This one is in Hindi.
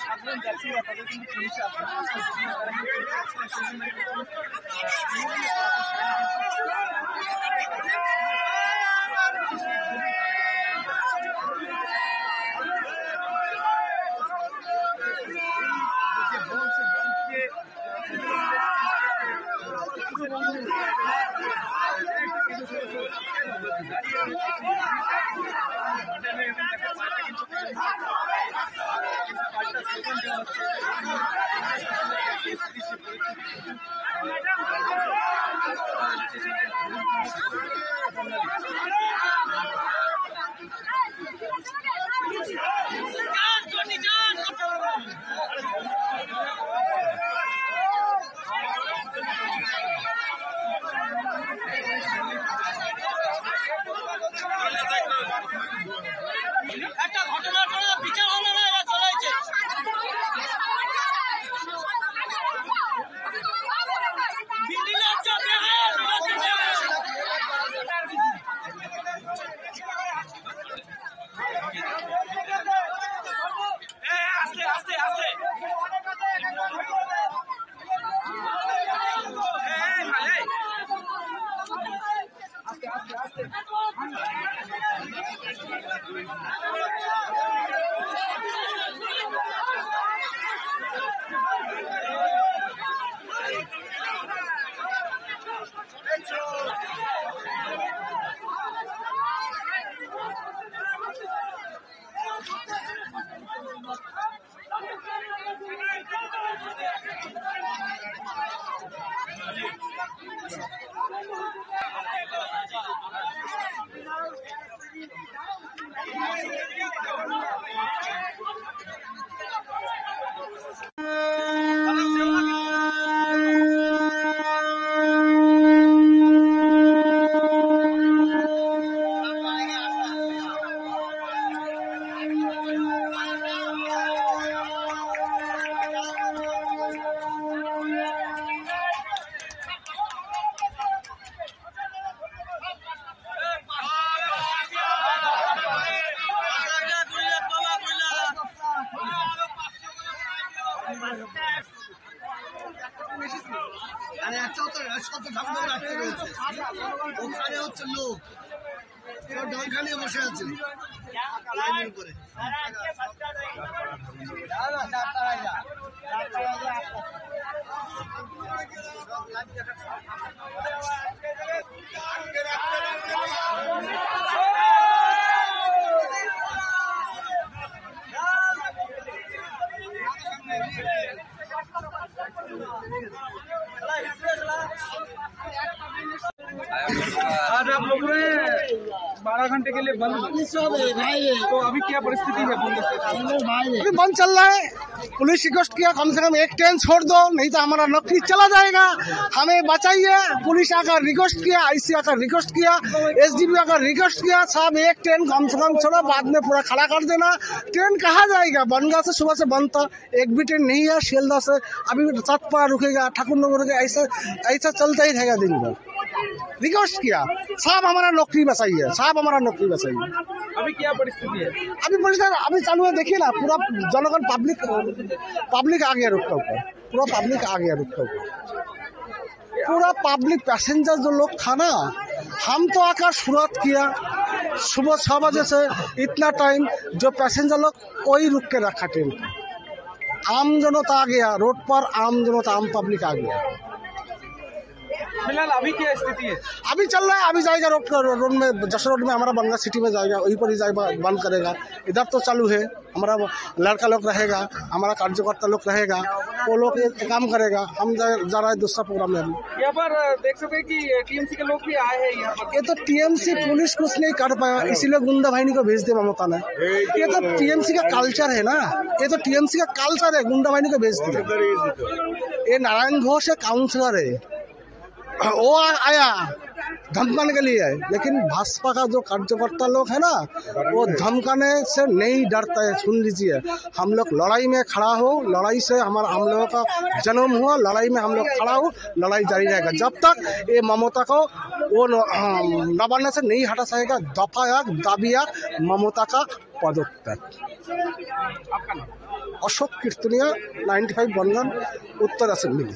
সাধারণ যাত্রীরা তাদের কিন্তু পুলিশে একটা ঘটনার পরে বিচার হলো না, এরা চলাইছে। আস্তে আস্তে আস্তে ওখানে হচ্ছে লোক ডঙ্কা নিয়ে বসে আছে। आज आप लोग ने 12 घंटे के लिए बंद, तो अभी क्या परिस्थिति है? अभी बंद चल रहा है। पुलिस रिक्वेस्ट किया कम से कम एक ट्रेन छोड़ दो, नहीं तो हमारा नौकरी चला जाएगा, हमें बचाइए। पुलिस आकर रिक्वेस्ट किया, आईसी आकर रिक्वेस्ट किया, एसडीपी आकर रिक्वेस्ट किया, साहब एक ट्रेन कम से कम छोड़ो, बाद में पूरा खड़ा कर देना। ट्रेन कहाँ जाएगा? बनगा से सुबह से बंद था, एक भी ट्रेन नहीं है। शियालदह से अभी सतपाड़ा रुकेगा, ठाकुरनगर रुकेगा, ऐसा चलता ही रहेगा दिन भर। रिक्वेस्ट किया, साहब हमारा नौकरी बचाइए, साहब हमारा नौकरी बचाइए। अभी क्या परिस्थिति है? अभी चालू है, देखिए ना, पूरा जनगण पब्लिक आ गया रुक के ऊपर, पूरा पब्लिक आ गया रुक के ऊपर, पूरा पब्लिक पैसेंजर जो लोग था ना, हम तो आकर शुरुआत किया सुबह 6 बजे से इतना टाइम, जो पैसेंजर लोग वही रुक के रखा ट्रेन को। आम जनता आ गया रोड पर, आम जनता, आम पब्लिक आ गया। फिलहाल अभी क्या स्थिति है? अभी चल रहा है, अभी जाएगा रोड में, जसर रोड में, हमारा बनगा सिटी में जाएगा, वहीं पर ही जाएगा, बंद करेगा। इधर तो चालू है, हमारा लड़का लोग रहेगा, हमारा कार्यकर्ता लोग रहेगा, वो लोग काम करेगा। हम जा रहे हैं दूसरा प्रोग्राम में। अभी यहाँ पर देख सकते हैं कि टीएमसी के लोग भी आए हैं यहाँ पर। ये तो टीएमसी पुलिस कुछ नहीं कर पाया, इसीलिए गुंडा बाहिनी को भेज दिया ममता ने। ये तो टीएमसी का कल्चर है ना, ये तो टीएमसी का कल्चर है, गुंडा बाहिनी को भेज दिया। ये नारायण घोष है, काउंसलर है, वो आया धमकाने के लिए है, लेकिन भाजपा का जो कार्यकर्ता लोग है ना, वो धमकाने से नहीं डरता है। सुन लीजिए, हम लोग लड़ाई में खड़ा हो, लड़ाई से हम लोगों का जन्म हुआ, लड़ाई में हम लोग खड़ा हो, लड़ाई जारी रहेगा जब तक ये ममता को वो नवान्न से नहीं हटा सकेगा। दफा एक दाबी एक ममता का पदत्याग। आपका नाम? अशोक कीर्तनिया, 95 बंधन, उत्तर असेंबली।